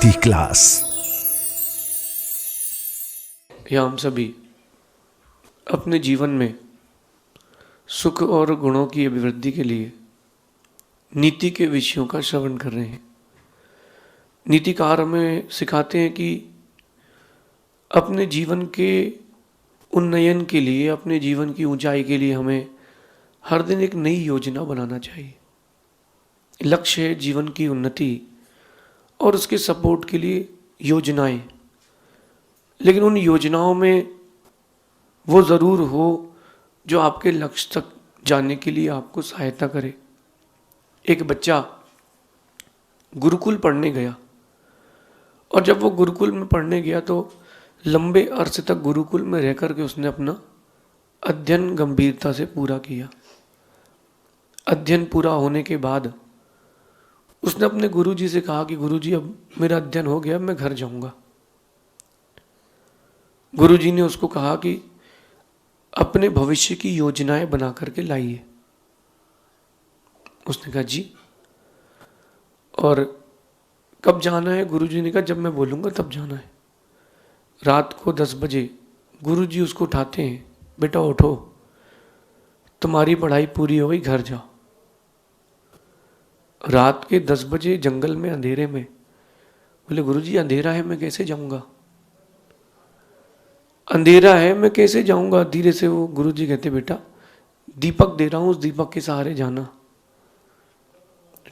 नीति क्लास। या हम सभी अपने जीवन में सुख और गुणों की अभिवृद्धि के लिए नीति के विषयों का श्रवण कर रहे हैं। नीतिकार हमें सिखाते हैं कि अपने जीवन के उन्नयन के लिए, अपने जीवन की ऊंचाई के लिए हमें हर दिन एक नई योजना बनाना चाहिए। लक्ष्य है जीवन की उन्नति और उसके सपोर्ट के लिए योजनाएं, लेकिन उन योजनाओं में वो ज़रूर हो जो आपके लक्ष्य तक जाने के लिए आपको सहायता करे। एक बच्चा गुरुकुल पढ़ने गया और जब वो गुरुकुल में पढ़ने गया तो लंबे अरसे तक गुरुकुल में रह कर के उसने अपना अध्ययन गंभीरता से पूरा किया। अध्ययन पूरा होने के बाद उसने अपने गुरुजी से कहा कि गुरुजी, अब मेरा अध्ययन हो गया, मैं घर जाऊंगा। गुरुजी ने उसको कहा कि अपने भविष्य की योजनाएं बना करके लाइए। उसने कहा जी, और कब जाना है? गुरुजी ने कहा जब मैं बोलूंगा तब जाना है। रात को 10 बजे गुरुजी उसको उठाते हैं, बेटा उठो, तुम्हारी पढ़ाई पूरी हो गई, घर जाओ। रात के 10 बजे जंगल में अंधेरे में, बोले गुरुजी अंधेरा है, मैं कैसे जाऊंगा? अंधेरा है, मैं कैसे जाऊंगा? धीरे से वो गुरुजी कहते, बेटा दीपक दे रहा हूं, उस दीपक के सहारे जाना।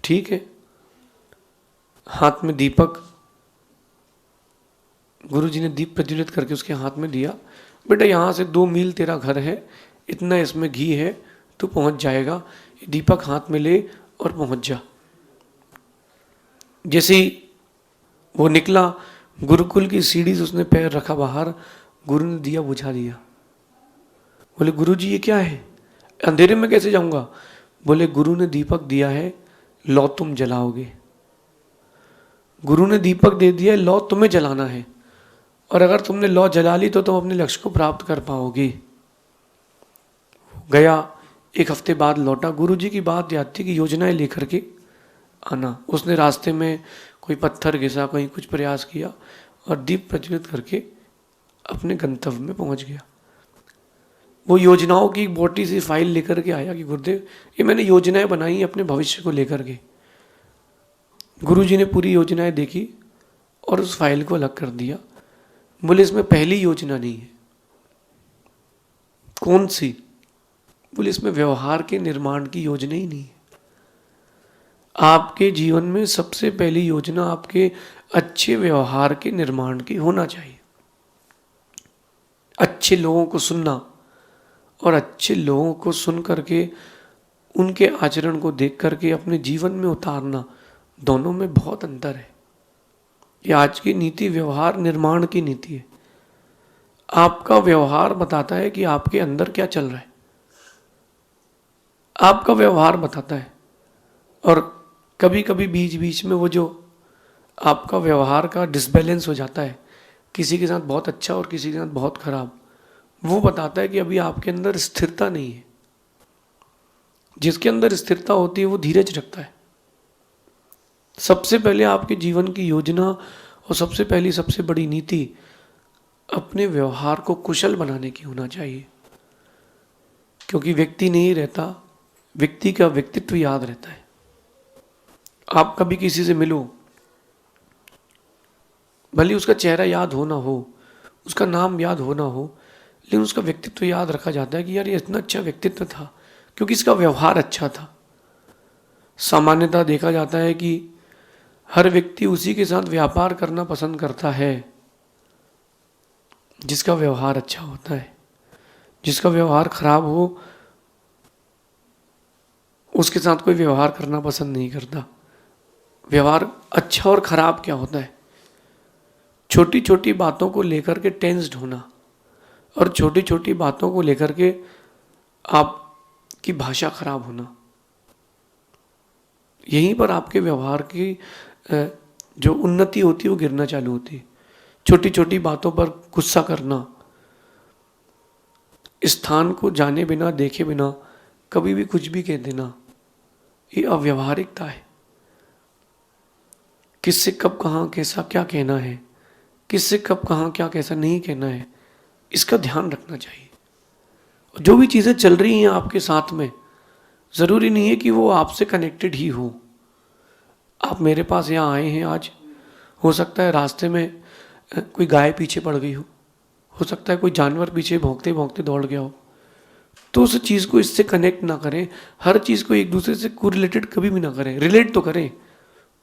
ठीक है, हाथ में दीपक, गुरुजी ने दीप प्रज्वलित करके उसके हाथ में दिया। बेटा यहाँ से 2 मील तेरा घर है, इतना इसमें घी है, तू पहुंच जाएगा। दीपक हाथ में ले और पहुंच जा। जैसे ही वो निकला, गुरुकुल की सीढ़ी से उसने पैर रखा बाहर, गुरु ने दिया बुझा दिया। बोले गुरुजी ये क्या है, अंधेरे में कैसे जाऊंगा? बोले गुरु ने दीपक दिया है, लौ तुम जलाओगे। गुरु ने दीपक दे दिया है, लौ तुम्हें जलाना है, और अगर तुमने लौ जला ली तो तुम अपने लक्ष्य को प्राप्त कर पाओगे। गया, 1 हफ्ते बाद लौटा। गुरुजी की बात याद थी कि योजनाएं लेकर के आना। उसने रास्ते में कोई पत्थर घिसा, कहीं कुछ प्रयास किया और दीप प्रज्वलित करके अपने गंतव्य में पहुंच गया। वो योजनाओं की एक मोटी सी फाइल लेकर के आया कि गुरुदेव ये मैंने योजनाएं बनाई अपने भविष्य को लेकर के। गुरुजी ने पूरी योजनाएं देखी और उस फाइल को अलग कर दिया। बोले इसमें पहली योजना नहीं है। कौन सी? बोले इसमें व्यवहार के निर्माण की योजना ही नहीं है। आपके जीवन में सबसे पहली योजना आपके अच्छे व्यवहार के निर्माण की होना चाहिए। अच्छे लोगों को सुनना और अच्छे लोगों को सुन करके उनके आचरण को देख करके अपने जीवन में उतारना, दोनों में बहुत अंतर है। ये आज की नीति व्यवहार निर्माण की नीति है। आपका व्यवहार बताता है कि आपके अंदर क्या चल रहा है। आपका व्यवहार बताता है, और कभी कभी बीच बीच में वो जो आपका व्यवहार का डिसबैलेंस हो जाता है, किसी के साथ बहुत अच्छा और किसी के साथ बहुत खराब, वो बताता है कि अभी आपके अंदर स्थिरता नहीं है। जिसके अंदर स्थिरता होती है वो धीरज रखता है। सबसे पहले आपके जीवन की योजना और सबसे पहली सबसे बड़ी नीति अपने व्यवहार को कुशल बनाने की होना चाहिए। क्योंकि व्यक्ति नहीं रहता, व्यक्ति का व्यक्तित्व याद रहता है। आप कभी किसी से मिलो, भले उसका चेहरा याद हो ना हो, उसका नाम याद हो ना हो, लेकिन उसका व्यक्तित्व याद रखा जाता है कि यार ये इतना अच्छा व्यक्तित्व था क्योंकि इसका व्यवहार अच्छा था। सामान्यतः देखा जाता है कि हर व्यक्ति उसी के साथ व्यापार करना पसंद करता है जिसका व्यवहार अच्छा होता है। जिसका व्यवहार खराब हो उसके साथ कोई व्यवहार करना पसंद नहीं करता। व्यवहार अच्छा और खराब क्या होता है? छोटी छोटी बातों को लेकर के टेंस्ड होना और छोटी छोटी बातों को लेकर के आपकी भाषा खराब होना, यहीं पर आपके व्यवहार की जो उन्नति होती है वो गिरना चालू होती है। छोटी छोटी बातों पर गुस्सा करना, स्थान को जाने बिना देखे बिना कभी भी कुछ भी कह देना, ये अव्यवहारिकता है। किससे कब कहाँ कैसा क्या कहना है, किससे कब कहाँ क्या कैसा नहीं कहना है, इसका ध्यान रखना चाहिए। जो भी चीज़ें चल रही हैं आपके साथ में, ज़रूरी नहीं है कि वो आपसे कनेक्टेड ही हो। आप मेरे पास यहाँ आए हैं आज, हो सकता है रास्ते में कोई गाय पीछे पड़ गई हो सकता है कोई जानवर पीछे भौंकते भौंकते दौड़ गया हो, तो उस चीज़ को इससे कनेक्ट ना करें। हर चीज़ को एक दूसरे से कोरिलेटेड कभी भी ना करें। रिलेट तो करें,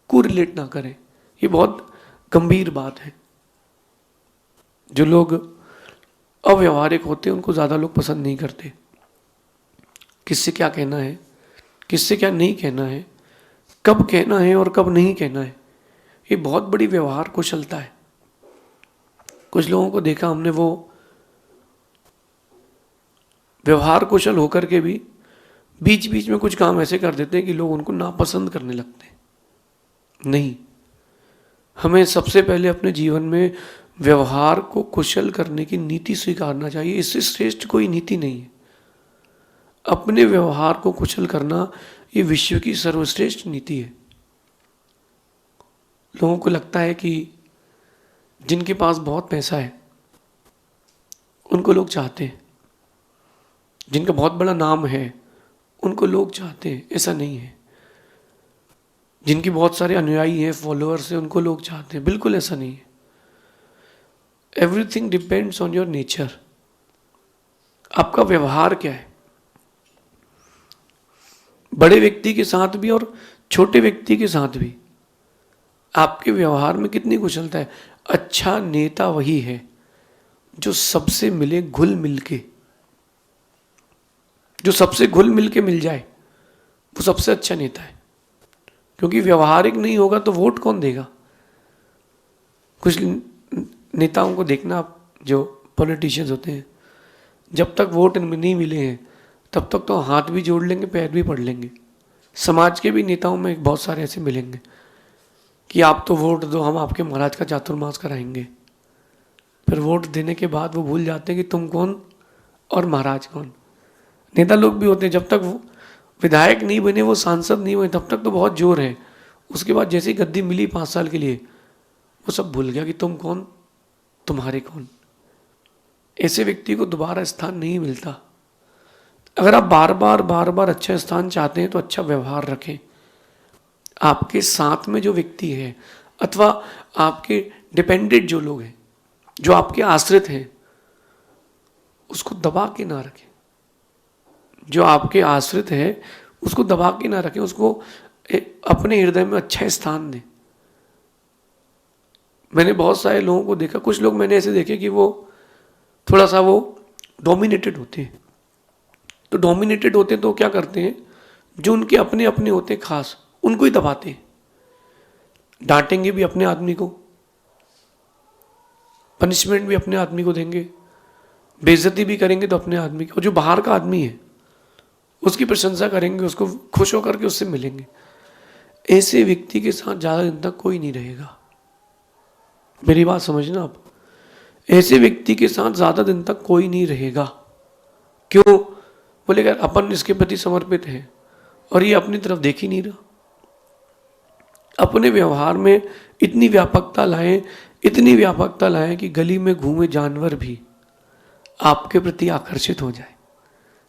कोरिलेट ना करें। ये बहुत गंभीर बात है। जो लोग अव्यवहारिक होते हैं उनको ज़्यादा लोग पसंद नहीं करते। किससे क्या कहना है, किससे क्या नहीं कहना है, कब कहना है और कब नहीं कहना है, ये बहुत बड़ी व्यवहार कुशलता है। कुछ लोगों को देखा हमने, वो व्यवहार कुशल होकर के भी बीच बीच में कुछ काम ऐसे कर देते हैं कि लोग उनको नापसंद करने लगते हैं। नहीं, हमें सबसे पहले अपने जीवन में व्यवहार को कुशल करने की नीति स्वीकारना चाहिए। इससे श्रेष्ठ कोई नीति नहीं है। अपने व्यवहार को कुशल करना ये विश्व की सर्वश्रेष्ठ नीति है। लोगों को लगता है कि जिनके पास बहुत पैसा है उनको लोग चाहते हैं, जिनका बहुत बड़ा नाम है उनको लोग चाहते हैं। ऐसा नहीं है। जिनकी बहुत सारे अनुयायी हैं, फॉलोअर्स हैं, उनको लोग चाहते हैं। बिल्कुल ऐसा नहीं है। Everything depends on your nature. आपका व्यवहार क्या है, बड़े व्यक्ति के साथ भी और छोटे व्यक्ति के साथ भी आपके व्यवहार में कितनी कुशलता है। अच्छा नेता वही है जो सबसे मिले घुल मिल के, जो सबसे घुल मिल के मिल जाए, वो सबसे अच्छा नेता है। क्योंकि व्यवहारिक नहीं होगा तो वोट कौन देगा। कुछ नेताओं को देखना आप, जो पॉलिटिशियंस होते हैं, जब तक वोट नहीं मिले हैं तब तक तो हाथ भी जोड़ लेंगे, पैर भी पढ़ लेंगे। समाज के भी नेताओं में बहुत सारे ऐसे मिलेंगे कि आप तो वोट दो, हम आपके महाराज का चातुर्मास कराएंगे। फिर वोट देने के बाद वो भूल जाते हैं कि तुम कौन और महाराज कौन। नेता लोग भी होते हैं, जब तक वो विधायक नहीं बने, वो सांसद नहीं बने, तब तक तो बहुत जोर है। उसके बाद जैसे ही गद्दी मिली 5 साल के लिए, वो सब भूल गया कि तुम कौन, तुम्हारे कौन। ऐसे व्यक्ति को दोबारा स्थान नहीं मिलता। अगर आप बार बार अच्छा स्थान चाहते हैं तो अच्छा व्यवहार रखें। आपके साथ में जो व्यक्ति है अथवा आपके डिपेंडेंट जो लोग हैं, जो आपके आश्रित हैं, उसको दबा के ना रखें। जो आपके आश्रित है उसको दबा के ना रखें, उसको अपने हृदय में अच्छा स्थान दें। मैंने बहुत सारे लोगों को देखा, कुछ लोग मैंने ऐसे देखे कि वो थोड़ा सा वो डोमिनेटेड होते हैं। तो डोमिनेटेड होते हैं तो क्या करते हैं, जो उनके अपने अपने होते हैं खास, उनको ही दबाते हैं। डांटेंगे भी अपने आदमी को, पनिशमेंट भी अपने आदमी को देंगे, बेइज्जती भी करेंगे तो अपने आदमी की। और जो बाहर का आदमी है उसकी प्रशंसा करेंगे, उसको खुश होकर के उससे मिलेंगे। ऐसे व्यक्ति के साथ ज़्यादा दिन तक कोई नहीं रहेगा। मेरी बात समझना आप, ऐसे व्यक्ति के साथ ज़्यादा दिन तक कोई नहीं रहेगा। क्यों? बोलेगा अपन इसके प्रति समर्पित है और ये अपनी तरफ देख ही नहीं रहा। अपने व्यवहार में इतनी व्यापकता लाएं, इतनी व्यापकता लाएं कि गली में घूमे जानवर भी आपके प्रति आकर्षित हो जाए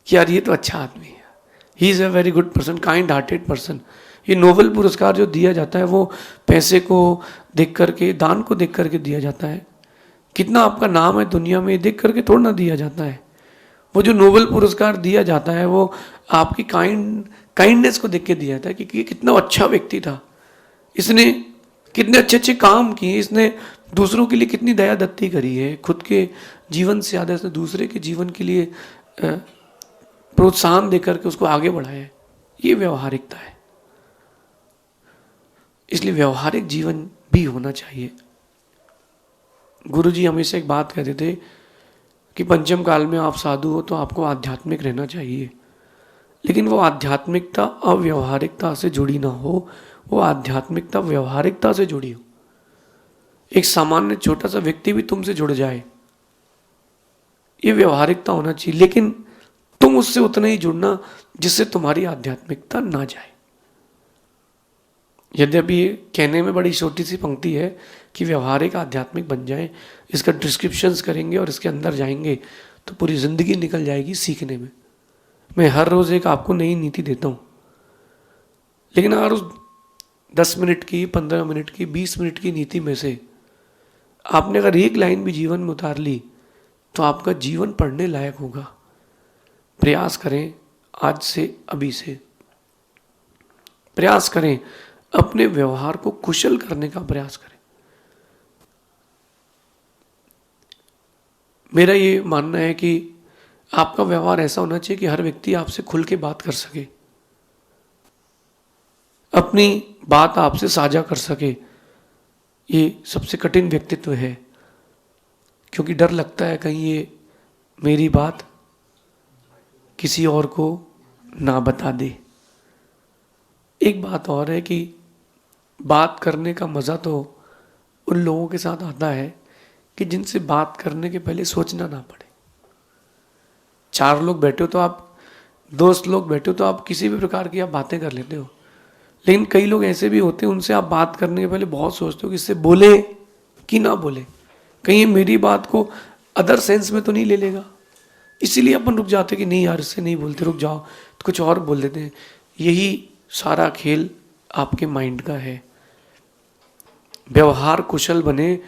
कि यार ये तो अच्छा आदमी है, he is a very good person, kind hearted person. ये नोबेल पुरस्कार जो दिया जाता है वो पैसे को देख करके, दान को देख करके दिया जाता है। कितना आपका नाम है दुनिया में देख करके थोड़ा ना दिया जाता है। वो जो नोबेल पुरस्कार दिया जाता है वो आपकी काइंडनेस को देख के दिया जाता है कि कितना अच्छा व्यक्ति था, इसने कितने अच्छे अच्छे काम किए, इसने दूसरों के लिए कितनी दया दत्ती करी है, खुद के जीवन से ज़्यादा इसने दूसरे के जीवन के लिए प्रोत्साहन देकर के उसको आगे बढ़ाया है। ये व्यवहारिकता है। इसलिए व्यवहारिक जीवन भी होना चाहिए। गुरुजी हमेशा एक बात कहते थे कि पंचम काल में आप साधु हो तो आपको आध्यात्मिक रहना चाहिए, लेकिन वो आध्यात्मिकता अव्यवहारिकता से जुड़ी ना हो, वो आध्यात्मिकता व्यवहारिकता से जुड़ी हो। एक सामान्य छोटा सा व्यक्ति भी तुमसे जुड़ जाए, ये व्यवहारिकता होना चाहिए, लेकिन तुम उससे उतना ही जुड़ना जिससे तुम्हारी आध्यात्मिकता ना जाए। यद्यपि ये कहने में बड़ी छोटी सी पंक्ति है कि व्यवहारिक आध्यात्मिक बन जाए, इसका डिस्क्रिप्शंस करेंगे और इसके अंदर जाएंगे तो पूरी ज़िंदगी निकल जाएगी सीखने में। मैं हर रोज़ एक आपको नई नीति देता हूँ, लेकिन अगर उस 10 मिनट की, 15 मिनट की, 20 मिनट की नीति में से आपने अगर एक लाइन भी जीवन में उतार ली तो आपका जीवन पढ़ने लायक होगा। प्रयास करें आज से, अभी से प्रयास करें, अपने व्यवहार को कुशल करने का प्रयास करें। मेरा ये मानना है कि आपका व्यवहार ऐसा होना चाहिए कि हर व्यक्ति आपसे खुल के बात कर सके, अपनी बात आपसे साझा कर सके। ये सबसे कठिन व्यक्तित्व है, क्योंकि डर लगता है कहीं ये मेरी बात किसी और को ना बता दे। एक बात और है कि बात करने का मज़ा तो उन लोगों के साथ आता है कि जिनसे बात करने के पहले सोचना ना पड़े। 4 लोग बैठे हो तो आप, दोस्त लोग बैठे हो तो आप किसी भी प्रकार की आप बातें कर लेते हो, लेकिन कई लोग ऐसे भी होते हैं उनसे आप बात करने के पहले बहुत सोचते हो कि इससे बोले कि ना बोले, कहीं ये मेरी बात को अदर सेंस में तो नहीं ले लेगा। इसीलिए अपन रुक जाते कि नहीं यार इससे नहीं बोलते, रुक जाओ, तो कुछ और बोल देते हैं। यही सारा खेल आपके माइंड का है। व्यवहार कुशल बने,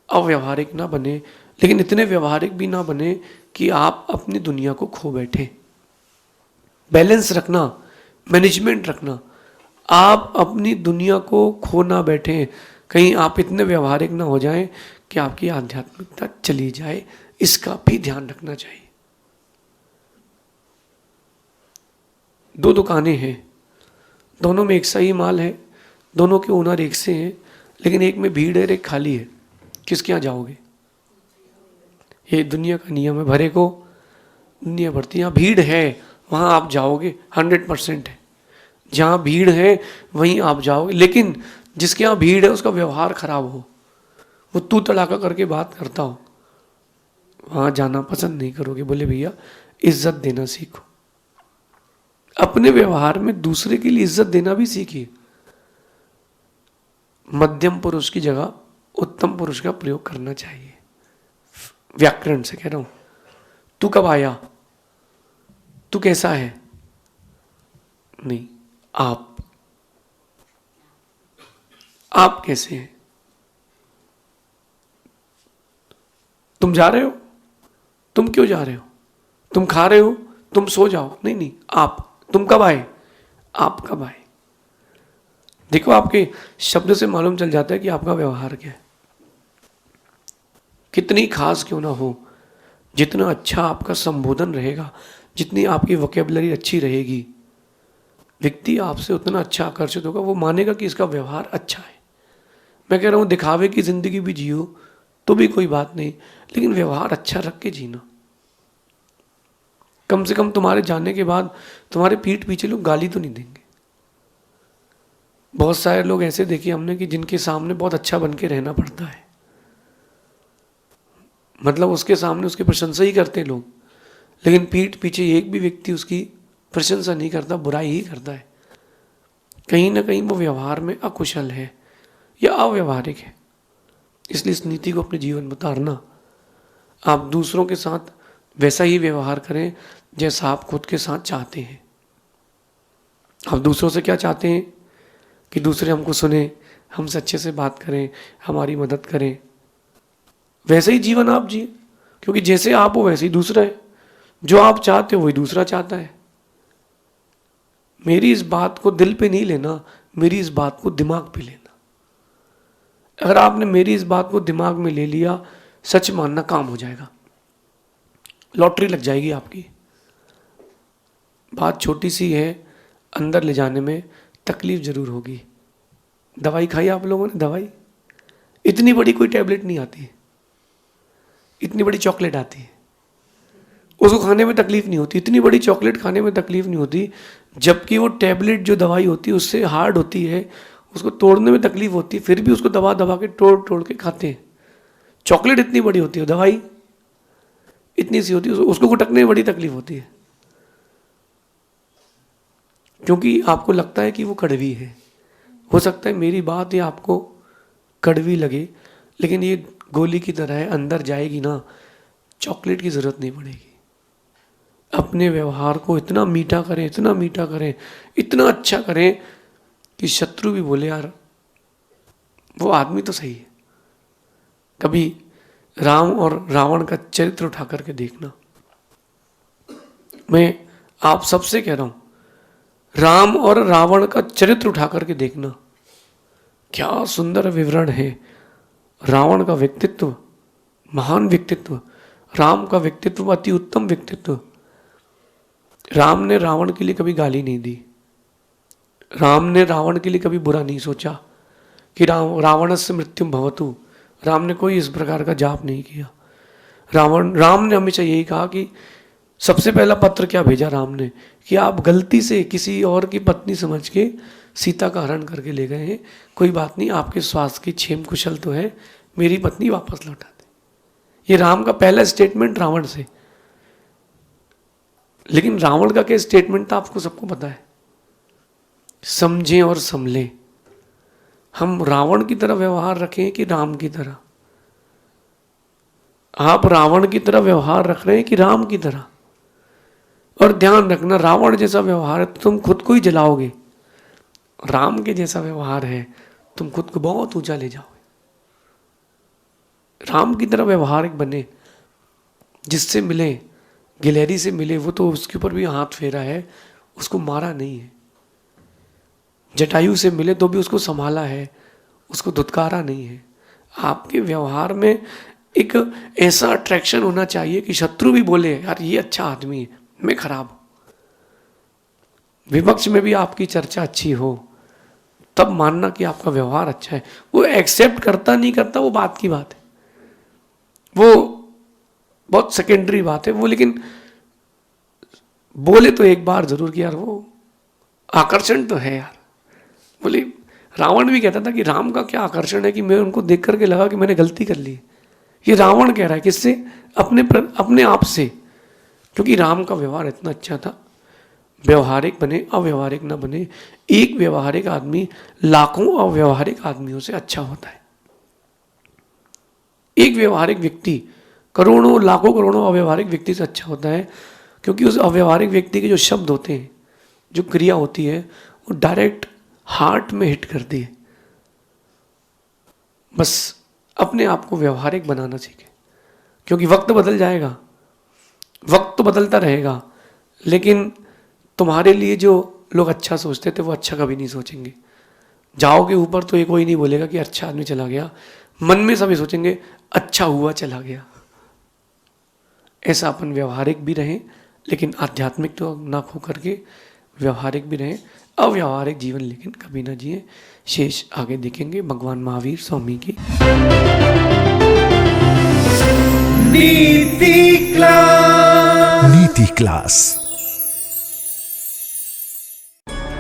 अव्यवहारिक ना बने, लेकिन इतने व्यवहारिक भी ना बने कि आप अपनी दुनिया को खो बैठे। बैलेंस रखना, मैनेजमेंट रखना, आप अपनी दुनिया को खो ना बैठे। कहीं आप इतने व्यवहारिक ना हो जाएं कि आपकी आध्यात्मिकता चली जाए, इसका भी ध्यान रखना चाहिए। 2 दुकानें हैं, दोनों में एक सा ही माल है, दोनों के ओनर एक से हैं, लेकिन एक में भीड़ है, एक खाली है। किसके यहाँ जाओगे? ये दुनिया का नियम है, भरे को दुनिया भरती है। यहाँ भीड़ है वहाँ आप जाओगे, 100% है। जहाँ भीड़ है वहीं आप जाओगे, लेकिन जिसके यहाँ भीड़ है उसका व्यवहार खराब हो, वो तू तड़ाका करके बात करता हो, वहाँ जाना पसंद नहीं करोगे। बोले भैया इज्जत देना सीखो, अपने व्यवहार में दूसरे के लिए इज्जत देना भी सीखिए। मध्यम पुरुष की जगह उत्तम पुरुष का प्रयोग करना चाहिए। व्याकरण से कह रहा हूं। तू कब आया, तू कैसा है, नहीं, आप कैसे हैं, तुम जा रहे हो, तुम क्यों जा रहे हो, तुम खा रहे हो, तुम सो जाओ, नहीं नहीं, आप, तुम कब आए, आप कब आए। देखो आपके शब्द से मालूम चल जाता है कि आपका व्यवहार क्या है। कितनी खास क्यों ना हो, जितना अच्छा आपका संबोधन रहेगा, जितनी आपकी वोकैबुलरी अच्छी रहेगी, व्यक्ति आपसे उतना अच्छा आकर्षित होगा, वो मानेगा कि इसका व्यवहार अच्छा है। मैं कह रहा हूँ दिखावे की जिंदगी भी जियो तो भी कोई बात नहीं, लेकिन व्यवहार अच्छा रख के जीना। कम से कम तुम्हारे जाने के बाद तुम्हारे पीठ पीछे लोग गाली तो नहीं देंगे। बहुत सारे लोग ऐसे देखे हमने कि जिनके सामने बहुत अच्छा बन के रहना पड़ता है, मतलब उसके सामने उसकी प्रशंसा ही करते हैं लोग, लेकिन पीठ पीछे एक भी व्यक्ति उसकी प्रशंसा नहीं करता, बुराई ही करता है। कहीं ना कहीं वो व्यवहार में अकुशल है या अव्यवहारिक है। इसलिए इस नीति को अपने जीवन में उतारना, आप दूसरों के साथ वैसा ही व्यवहार करें जैसा आप खुद के साथ चाहते हैं। आप दूसरों से क्या चाहते हैं कि दूसरे हमको सुने, हमसे अच्छे से बात करें, हमारी मदद करें। वैसे ही जीवन आप जिए, क्योंकि जैसे आप हो वैसे ही दूसरा है। जो आप चाहते हो वही दूसरा चाहता है। मेरी इस बात को दिल पे नहीं लेना, मेरी इस बात को दिमाग पे लेना। अगर आपने मेरी इस बात को दिमाग में ले लिया, सच मानना काम हो जाएगा, लॉटरी लग जाएगी आपकी। बात छोटी सी है, अंदर ले जाने में तकलीफ जरूर होगी। दवाई खाई आप लोगों ने? दवाई इतनी बड़ी कोई टैबलेट नहीं आती, इतनी बड़ी चॉकलेट आती है, उसको खाने में तकलीफ नहीं होती। इतनी बड़ी चॉकलेट खाने में तकलीफ नहीं होती, जबकि वो टैबलेट जो दवाई होती है उससे हार्ड होती है, उसको तोड़ने में तकलीफ होती है, फिर भी उसको दबा दबा के तोड़ तोड़ के खाते हैं। चॉकलेट इतनी बड़ी होती है, दवाई इतनी सी होती है, उसको गुटकने में बड़ी तकलीफ होती है, क्योंकि आपको लगता है कि वो कड़वी है, हो सकता है मेरी बात ये आपको कड़वी लगे, लेकिन ये गोली की तरह है, अंदर जाएगी ना, चॉकलेट की ज़रूरत नहीं पड़ेगी। अपने व्यवहार को इतना मीठा करें, इतना मीठा करें, इतना अच्छा करें कि शत्रु भी बोले यार वो आदमी तो सही है। कभी राम और रावण का चरित्र उठा करके देखना। मैं आप सबसे कह रहा हूं, राम और रावण का चरित्र उठा करके देखना, क्या सुंदर विवरण है। रावण का व्यक्तित्व महान व्यक्तित्व, राम का व्यक्तित्व अति उत्तम व्यक्तित्व। राम ने रावण के लिए कभी गाली नहीं दी, राम ने रावण के लिए कभी बुरा नहीं सोचा कि रावण से मृत्युम भवतु। राम ने कोई इस प्रकार का जाप नहीं किया। राम ने हमेशा यही कहा कि सबसे पहला पत्र क्या भेजा राम ने कि आप गलती से किसी और की पत्नी समझ के सीता का हरण करके ले गए हैं, कोई बात नहीं, आपके स्वास्थ्य की क्षेम कुशल तो है, मेरी पत्नी वापस लौटा दे। ये राम का पहला स्टेटमेंट रावण से। लेकिन रावण का क्या स्टेटमेंट था आपको सबको पता है, समझें और संभलें। हम रावण की तरह व्यवहार रखें कि राम की तरह? आप रावण की तरह व्यवहार रख रहे हैं कि राम की तरह? और ध्यान रखना, रावण जैसा व्यवहार है तो तुम खुद को ही जलाओगे, राम के जैसा व्यवहार है तुम खुद को बहुत ऊंचा ले जाओगे। राम की तरह व्यवहारिक बने, जिससे मिले, गिलहरी से मिले, वो तो उसके ऊपर भी हाथ फेरा है, उसको मारा नहीं है। जटायु से मिले तो भी उसको संभाला है, उसको धुतकारा नहीं है। आपके व्यवहार में एक ऐसा अट्रैक्शन होना चाहिए कि शत्रु भी बोले यार ये अच्छा आदमी है, मैं खराब हूं। विपक्ष में भी आपकी चर्चा अच्छी हो, तब मानना कि आपका व्यवहार अच्छा है। वो एक्सेप्ट करता नहीं करता वो बात की बात है, वो बहुत सेकेंडरी बात है वो। लेकिन बोले तो एक बार जरूर कि यार वो आकर्षण तो है यार। बोले रावण भी कहता था कि राम का क्या आकर्षण है कि मैं उनको देख करके लगा कि मैंने गलती कर ली। ये रावण कह रहा है, किससे? अपने आप से, क्योंकि राम का व्यवहार इतना अच्छा था। व्यवहारिक बने, अव्यवहारिक ना बने। एक व्यवहारिक आदमी लाखों अव्यवहारिक आदमियों से अच्छा होता है। एक व्यवहारिक व्यक्ति करोड़ों लाखों करोड़ों अव्यवहारिक व्यक्ति से अच्छा होता है, क्योंकि उस अव्यवहारिक व्यक्ति के जो शब्द होते हैं, जो क्रिया होती है, वो डायरेक्ट हार्ट में हिट करती है। बस अपने आप को व्यवहारिक बनाना सीखे, क्योंकि वक्त बदल जाएगा, वक्त तो बदलता रहेगा, लेकिन तुम्हारे लिए जो लोग अच्छा सोचते थे वो अच्छा कभी नहीं सोचेंगे। जाओगे ऊपर तो ये कोई नहीं बोलेगा कि अच्छा आदमी चला गया, मन में सभी सोचेंगे अच्छा हुआ चला गया। ऐसा अपन व्यवहारिक भी रहें, लेकिन आध्यात्मिक तो ना खो करके व्यवहारिक भी रहें। अव्यवहारिक जीवन लेकिन कभी ना जिए। शेष आगे देखेंगे। भगवान महावीर स्वामी की नीति क्लास।